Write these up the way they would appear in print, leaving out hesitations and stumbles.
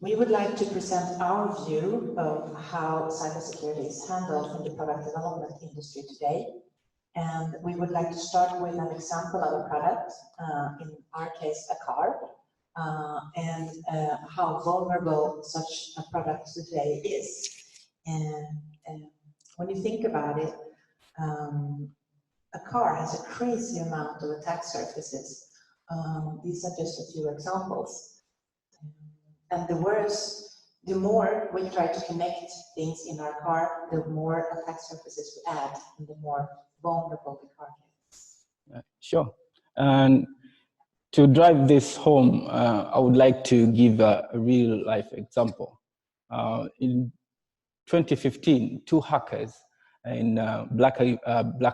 We would like to present our view of how cybersecurity is handled in the product development industry today. And we would like to start with an example of a product, in our case, a car, and how vulnerable such a product today is. And when you think about it, a car has a crazy amount of attack surfaces. These are just a few examples. And the more we try to connect things in our car, the more attack surfaces we add, and the more vulnerable the car gets. Sure. And to drive this home, I would like to give a real life example. In 2015, two hackers in a Black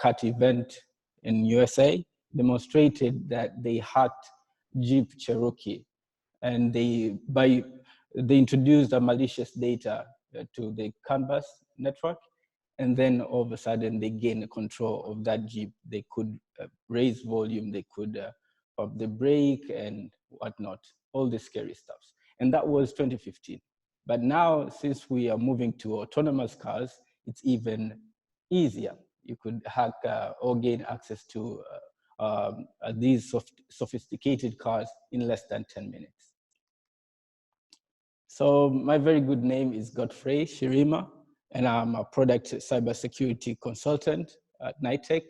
Hat event in USA demonstrated that they hacked Jeep Cherokee, and they introduced a malicious data to the Canvas network, and then all of a sudden they gained control of that Jeep. They could raise volume, they could pump the brake and whatnot, all the scary stuff. And that was 2015. But now, since we are moving to autonomous cars, it's even easier. You could hack or gain access to these sophisticated cars in less than 10 minutes. So my very good name is Godfrey Shirima, and I'm a product cybersecurity consultant at Knightec.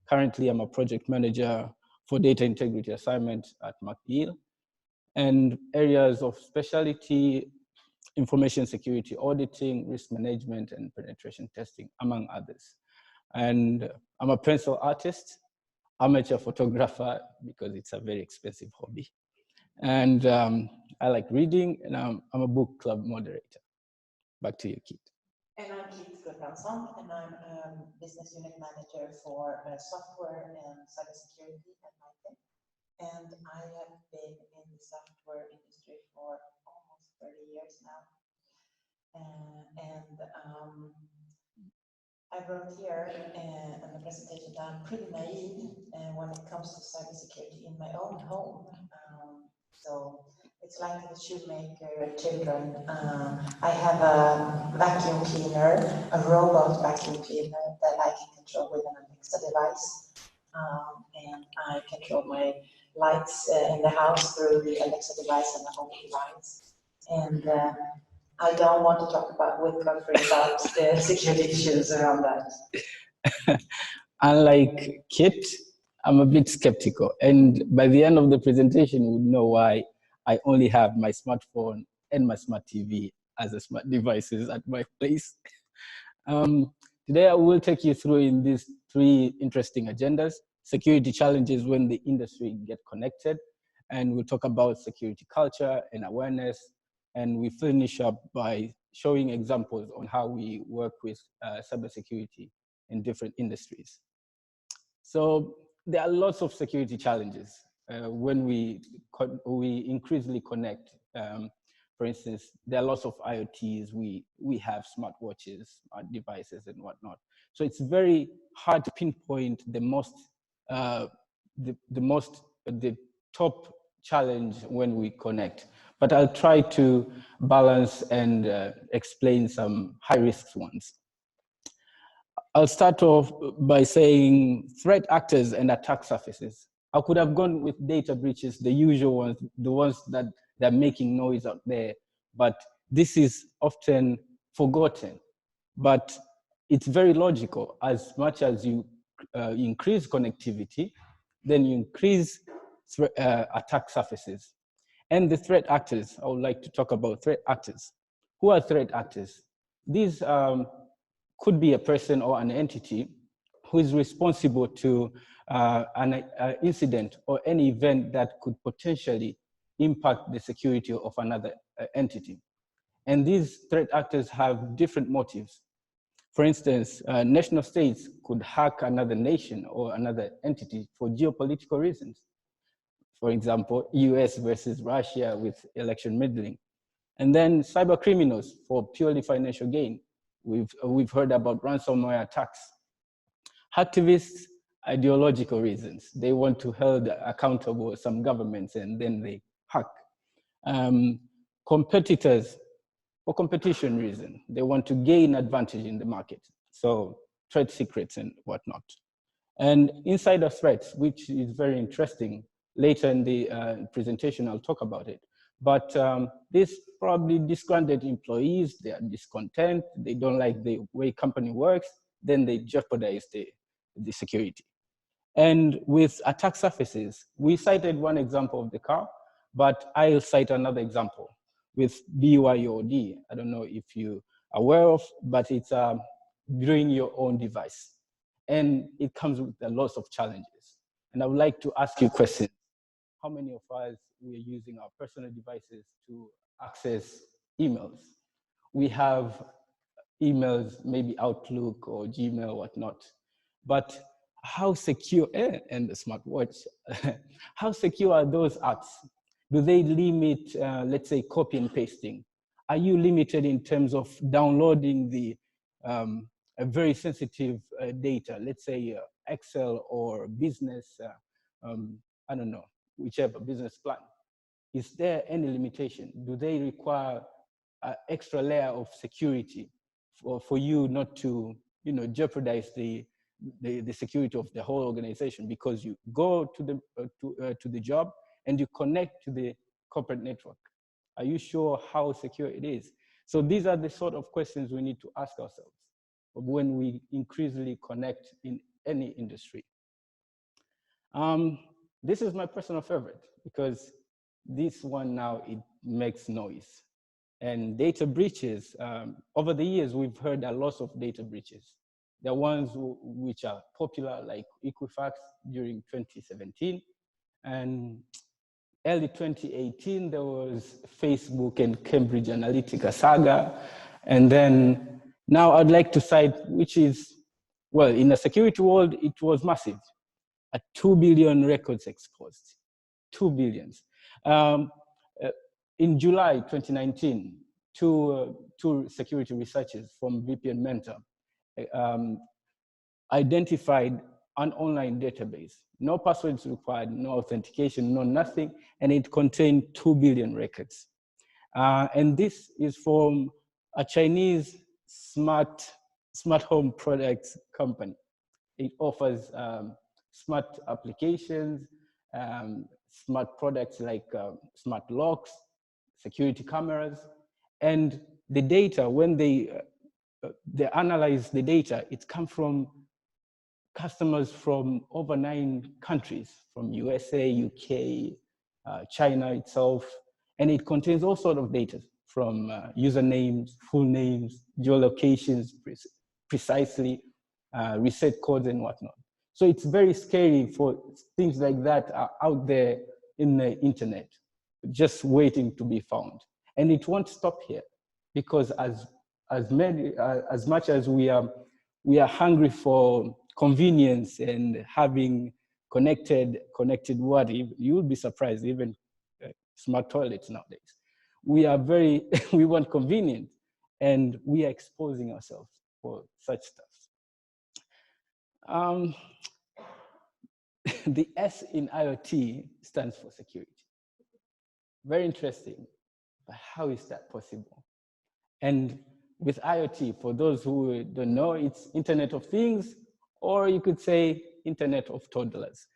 Currently, I'm a project manager for data integrity assignment at McGill, and areas of specialty: information security auditing, risk management, and penetration testing, among others. And I'm a pencil artist, amateur photographer, because it's a very expensive hobby. And I like reading, and I'm a book club moderator. Back to you, Kit. And I'm Kit Gullbrandson, and I'm business unit manager for software and cybersecurity at Knightec. And I have been in the software industry for almost 30 years now. I wrote here in the presentation that I'm pretty naive when it comes to cybersecurity in my own home. So it's like the shoemaker children. I have a vacuum cleaner, a robot vacuum cleaner that I can control with an Alexa device. And I control my lights in the house through the Alexa device and the home device. And I don't want to talk with Godfrey about the security issues around that. Unlike Kit, I'm a bit skeptical. And by the end of the presentation, you would know why I only have my smartphone and my smart TV as a smart devices at my place. Today, I will take you through in these three interesting agendas: security challenges when the industry get connected, and we'll talk about security culture and awareness, and we finish up by showing examples on how we work with cybersecurity in different industries. So there are lots of security challenges when we increasingly connect. For instance, there are lots of IoTs. We have smartwatches, smart devices, and whatnot. So it's very hard to pinpoint the top challenge when we connect. But I'll try to balance and explain some high-risk ones. I'll start off by saying threat actors and attack surfaces. I could have gone with data breaches, the usual ones, the ones that they're making noise out there, but this is often forgotten. But it's very logical. As much as you increase connectivity, then you increase attack surfaces. And the threat actors, I would like to talk about threat actors. Who are threat actors? These could be a person or an entity who is responsible to an incident or any event that could potentially impact the security of another entity. And these threat actors have different motives. For instance, national states could hack another nation or another entity for geopolitical reasons. For example, US versus Russia with election meddling. And then cyber criminals for purely financial gain. We've heard about ransomware attacks. Hacktivists, ideological reasons. They want to hold accountable some governments and then they hack. competitors, for competition reason, they want to gain advantage in the market. So trade secrets and whatnot. And insider threats, which is very interesting. Later in the presentation, I'll talk about it. But this probably disgruntled employees, they are discontent, they don't like the way company works, then they jeopardize the security. And with attack surfaces, we cited one example of the car, but I'll cite another example with BYOD. I don't know if you're aware of, but it's bring your own device. And it comes with a lot of challenges. And I would like to ask you a question. How many of us we are using our personal devices to access emails? We have emails, maybe Outlook or Gmail, whatnot. But how secure, and the smartwatch, how secure are those apps? Do they limit, let's say, copy and pasting? Are you limited in terms of downloading the a very sensitive data, let's say Excel or business, I don't know, whichever business plan? Is there any limitation? Do they require an extra layer of security for you not to, jeopardize the security of the whole organization, because you go to the job and you connect to the corporate network? Are you sure how secure it is? So these are the sort of questions we need to ask ourselves when we increasingly connect in any industry. This is my personal favorite, because this one now, it makes noise. And data breaches, over the years, we've heard a lot of data breaches. The ones which are popular, like Equifax during 2017. And early 2018, there was Facebook and Cambridge Analytica saga. And then now I'd like to cite, which is, well, in the security world, it was massive. 2 billion records exposed, 2 billion. In July 2019, two security researchers from VPN Mentor identified an online database. No passwords required, no authentication, no nothing, and it contained 2 billion records. And this is from a Chinese smart home products company. It offers smart applications, smart products like smart locks, security cameras, and the data, when they analyze the data, it comes from customers from over 9 countries, from USA, UK, China itself, and it contains all sorts of data from usernames, full names, geolocations, precisely, reset codes and whatnot. So it's very scary for things like that are out there in the internet, just waiting to be found. And it won't stop here, because as much as we are hungry for convenience and having connected what, you will be surprised, even smart toilets nowadays. We want convenience, and we are exposing ourselves for such stuff. The S in IoT stands for security. Very interesting, but how is that possible? And with IoT, for those who don't know, it's Internet of Things, or you could say Internet of Toddlers.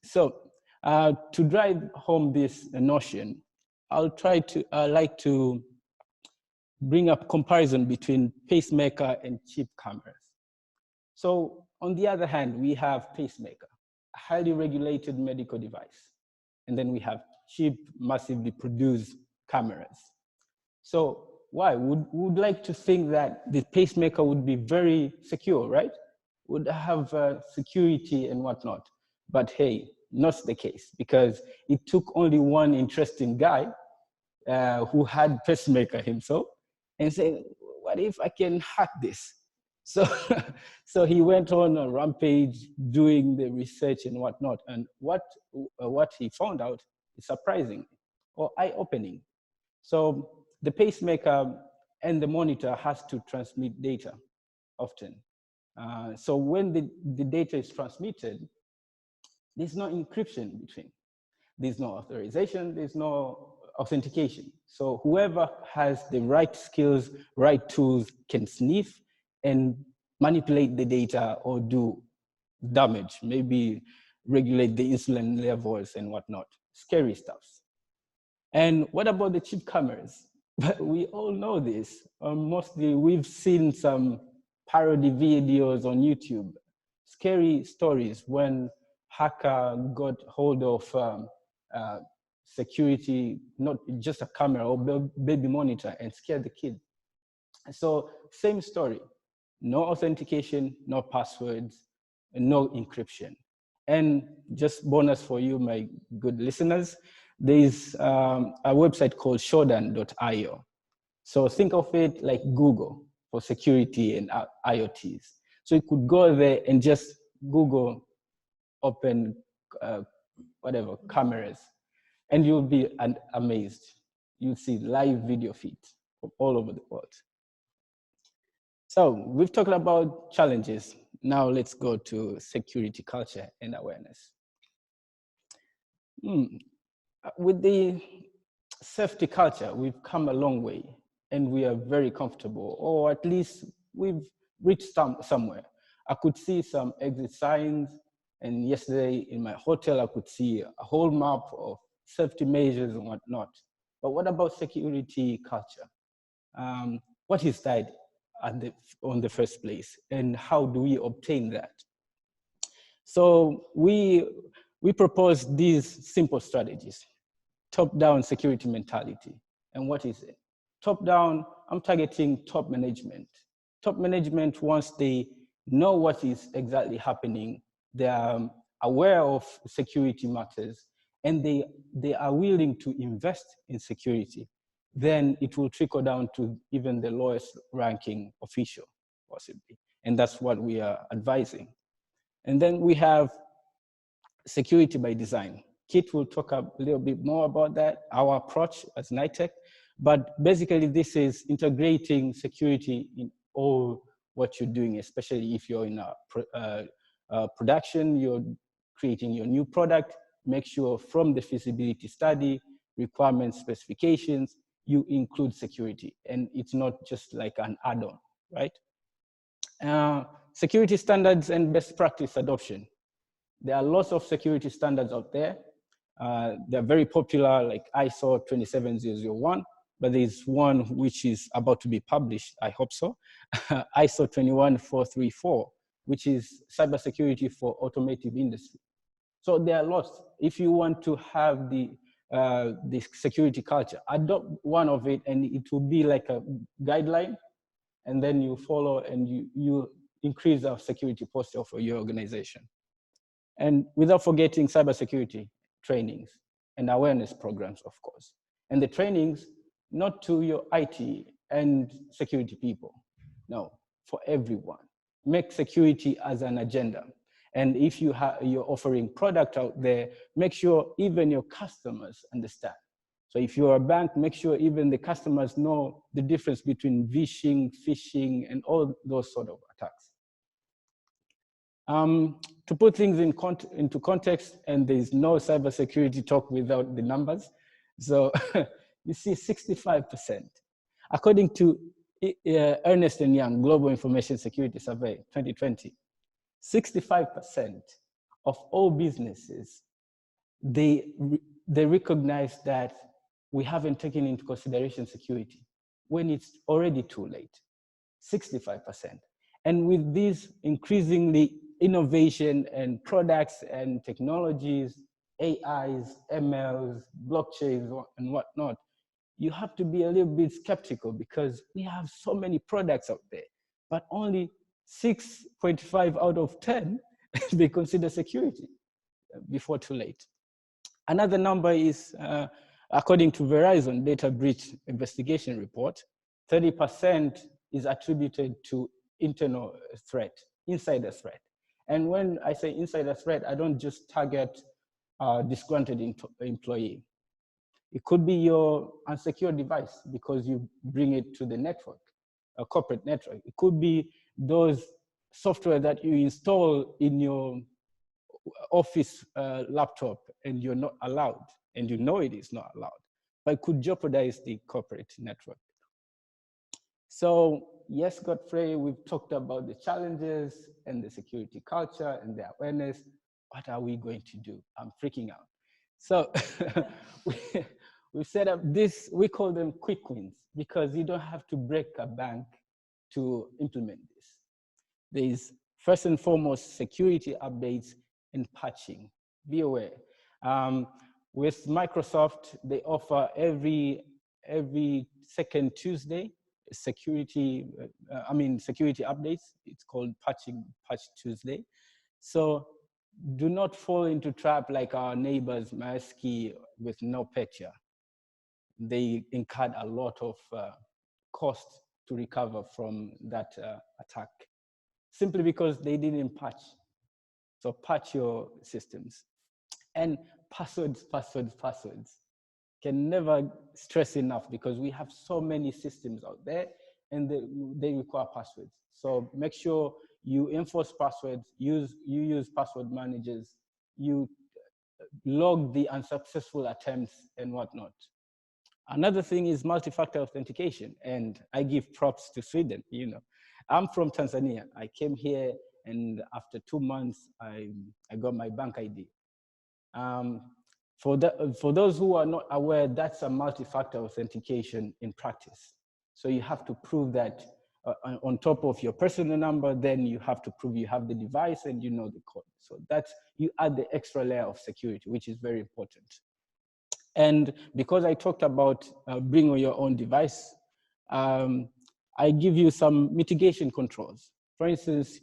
So to drive home this notion, I like to bring up comparison between pacemaker and chip cameras. So on the other hand, we have pacemaker, a highly regulated medical device. And then we have cheap, massively produced cameras. So why? Would like to think that the pacemaker would be very secure, right? Would have security and whatnot. But hey, not the case, because it took only one interesting guy who had pacemaker himself and said, what if I can hack this? So, so he went on a rampage doing the research and whatnot. And what he found out is surprising or eye-opening. So the pacemaker and the monitor has to transmit data often. So when the data is transmitted, there's no encryption between. There's no authorization, there's no authentication. So whoever has the right skills, right tools can sniff and manipulate the data or do damage, maybe regulate the insulin levels and whatnot. Scary stuff. And what about the cheap cameras? We all know this. Mostly we've seen some parody videos on YouTube, scary stories when hacker got hold of security, not just a camera or baby monitor, and scared the kid. So same story, no authentication, no passwords, and no encryption. And just bonus for you, my good listeners, there's a website called shodan.io. So think of it like Google for security and IoTs. So you could go there and just Google open whatever cameras, and you'll be amazed. You'll see live video feeds from all over the world. So we've talked about challenges. Now let's go to security culture and awareness. With the safety culture, we've come a long way and we are very comfortable, or at least we've reached somewhere. I could see some exit signs, and yesterday in my hotel, I could see a whole map of safety measures and whatnot. But what about security culture? What is that on the first place, and how do we obtain that? So we propose these simple strategies. Top-down security mentality. And what is it? Top-down, I'm targeting top management. Top management, once they know what is exactly happening, they are aware of security matters, and they are willing to invest in security, then it will trickle down to even the lowest ranking official, possibly. And that's what we are advising. And then we have security by design. Kit will talk a little bit more about that, our approach as Knightec. But basically, this is integrating security in all what you're doing, especially if you're in a production, you're creating your new product. Make sure from the feasibility study, requirements, specifications, you include security. And it's not just like an add-on, right? Security standards and best practice adoption. There are lots of security standards out there. They're very popular, like ISO 27001, but there's one which is about to be published, I hope so, ISO 21434, which is cybersecurity for automotive industry. So there are lots. If you want to have the security culture, adopt one of it, and it will be like a guideline, and then you follow and you increase our security posture for your organization. And without forgetting cybersecurity trainings and awareness programs, of course. And the trainings, not to your IT and security people, no, for everyone. Make security as an agenda. And if you're offering product out there, make sure even your customers understand. So if you're a bank, make sure even the customers know the difference between vishing, phishing, and all those sort of attacks. To put things into context, and there's no cybersecurity talk without the numbers. So you see 65%. According to Ernst & Young Global Information Security Survey 2020, 65% of all businesses, they recognize that we haven't taken into consideration security when it's already too late, 65%. And with these increasingly innovation and products and technologies, AIs, MLs, blockchains, and whatnot, you have to be a little bit skeptical because we have so many products out there, but only 6.5 out of 10, they consider security before too late. Another number is, according to Verizon Data Breach Investigation Report, 30% is attributed to internal threat, insider threat. And when I say insider threat, I don't just target a disgruntled employee. It could be your unsecured device because you bring it to the network, a corporate network. It could be those software that you install in your office laptop and you're not allowed, and you know it is not allowed. but could jeopardize the corporate network. So yes, Godfrey, we've talked about the challenges and the security culture and the awareness. What are we going to do? I'm freaking out. So we set up this, we call them quick wins, because you don't have to break a bank to implement this. There is first and foremost security updates and patching. Be aware. With Microsoft, they offer every second Tuesday security updates. It's called Patch Tuesday. So do not fall into trap like our neighbors Maerski with NotPetya. They incurred a lot of cost to recover from that attack, simply because they didn't patch. So patch your systems. And passwords. Can never stress enough, because we have so many systems out there and they require passwords. So make sure you enforce passwords, you use password managers, you log the unsuccessful attempts and whatnot. Another thing is multi-factor authentication, and I give props to Sweden. You know, I'm from Tanzania. I came here, and after 2 months, I got my bank ID. For those who are not aware, that's a multi-factor authentication in practice. So you have to prove that on top of your personal number, then you have to prove you have the device and you know the code. So that's, you add the extra layer of security, which is very important. And because I talked about bringing your own device, I give you some mitigation controls. For instance,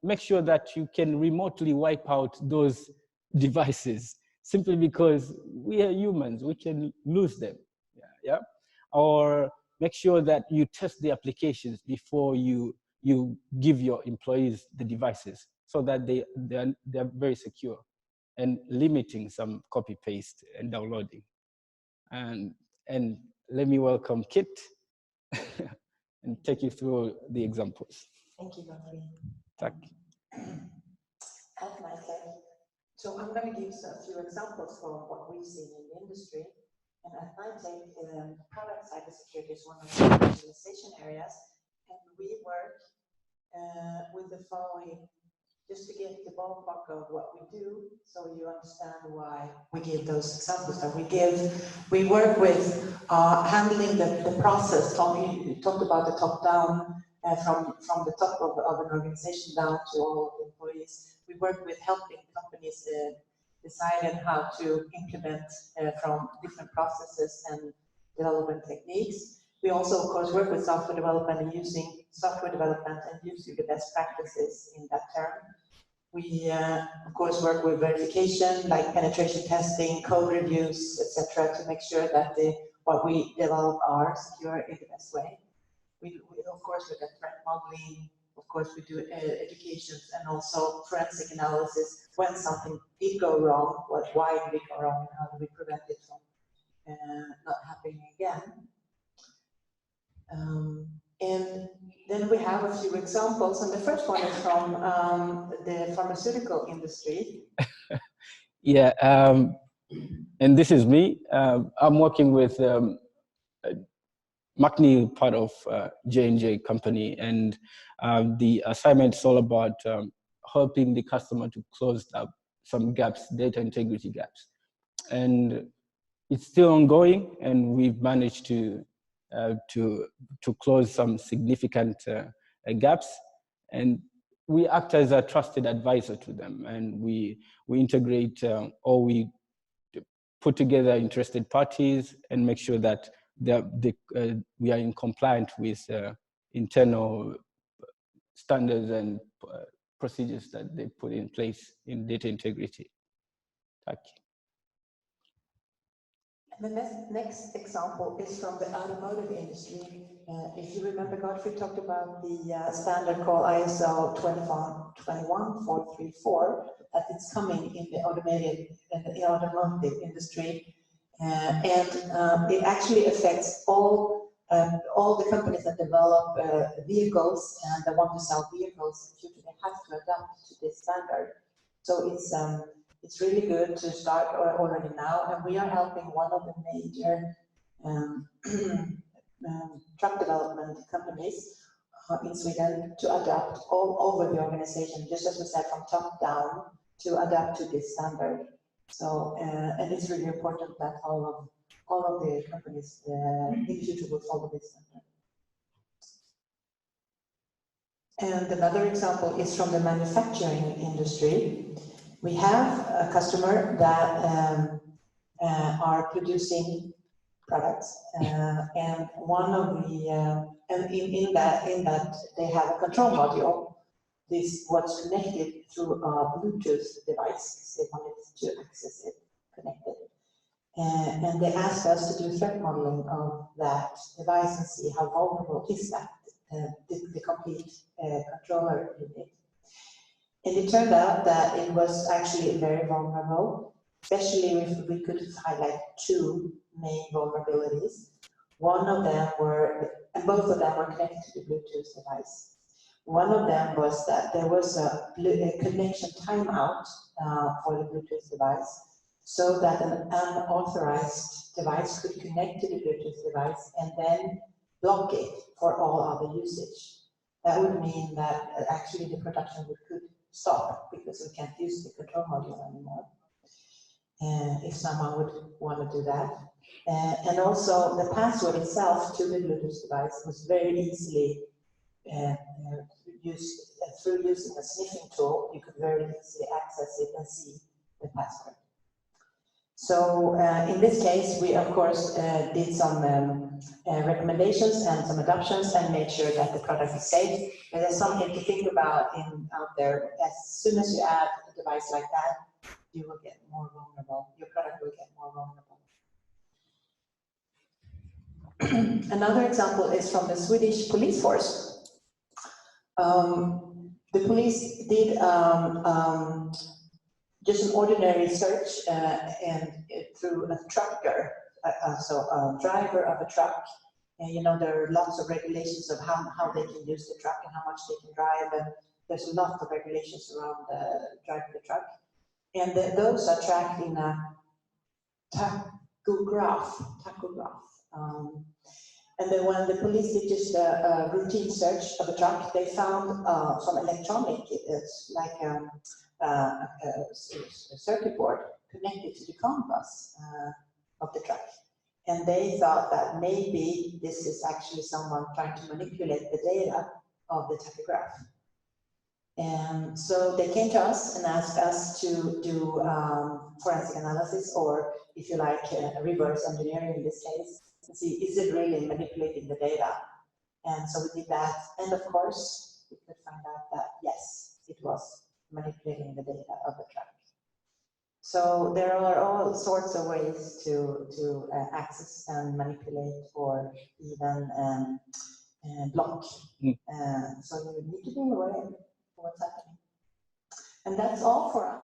make sure that you can remotely wipe out those devices, simply because we are humans, we can lose them, yeah? Or make sure that you test the applications before you give your employees the devices, so that they're very secure, and limiting some copy paste and downloading. And let me welcome Kit and take you through the examples. Thank you, Godfrey. Tack. At Knightec, so I'm going to give a few examples from what we've seen in the industry. And at Knightec, product cybersecurity is one of the specialization areas, and we work with the following, just to get the ballpark of what we do, so you understand why we give those examples that we give. We work with handling the process. You talked about the top down, from the top of an organization down to all of the employees. We work with helping companies decide on how to implement from different processes and development techniques. We also, of course, work with software development and using software development and using the best practices in that term. We, of course, work with verification, like penetration testing, code reviews, etc., to make sure that what we develop are secure in the best way. We of course, look at threat modeling. Of course, we do educations and also forensic analysis when something did go wrong, why did it go wrong, and how do we prevent it from not happening again. And then we have a few examples, and the first one is from the pharmaceutical industry. Yeah, and this is me. I'm working with McNeil, part of J&J company, and the assignment is all about helping the customer to close up some gaps, data integrity gaps. And it's still ongoing, and we've managed to close some significant gaps, and we act as a trusted advisor to them, and we integrate or we put together interested parties and make sure that we are in compliant with internal standards and procedures that they put in place in data integrity. Thank you. And the next example is from the automotive industry. If you remember, Godfrey talked about the standard called ISO 21434, that it's coming in the automotive industry, and it actually affects all the companies that develop vehicles and that want to sell vehicles in the future. They have to adapt to this standard. So it's really good to start already now, and we are helping one of the major truck development companies in Sweden to adapt all over the organization, just as we said, from top down, to adapt to this standard. So, and it's really important that all of the companies in the future will follow this standard. And another example is from the manufacturing industry. We have a customer that are producing products, and one of the and in that they have a control module. This was connected through a Bluetooth device. They wanted to access it connected, and they asked us to do threat modeling of that device and see how vulnerable is that the complete controller unit. And it turned out that it was actually very vulnerable, especially if we could highlight two main vulnerabilities. One of them were, and both of them were connected to the Bluetooth device. One of them was that there was a connection timeout for the Bluetooth device, so that an unauthorized device could connect to the Bluetooth device and then block it for all other usage. That would mean that actually the production could stop because we can't use the control module anymore. If someone would want to do that. And also the password itself to the Bluetooth device was very easily used through using a sniffing tool. You could very easily access it and see the password. So in this case, we of course did some recommendations and some adoptions and made sure that the product is safe. And there's something to think about out there. As soon as you add a device like that, you will get more vulnerable. Your product will get more vulnerable. Another example is from the Swedish police force. The police did just an ordinary search and through a trucker, so a driver of a truck. And you know, there are lots of regulations of how they can use the truck and how much they can drive, and there's a lot of regulations around driving the truck. And those are tracked in a tachograph. And then when the police did just a routine search of a truck, they found some electronic, it's like a circuit board connected to the kopplas of the truck. And they thought that maybe this is actually someone trying to manipulate the data of the tachograph. And so they came to us and asked us to do forensic analysis, or if you like, reverse engineering in this case, and see, is it really manipulating the data? And so we did that. And of course, we could find out that yes, it was manipulating the data of the truck. So there are all sorts of ways to access and manipulate or even block. So you need to be aware of what's happening. And that's all for us.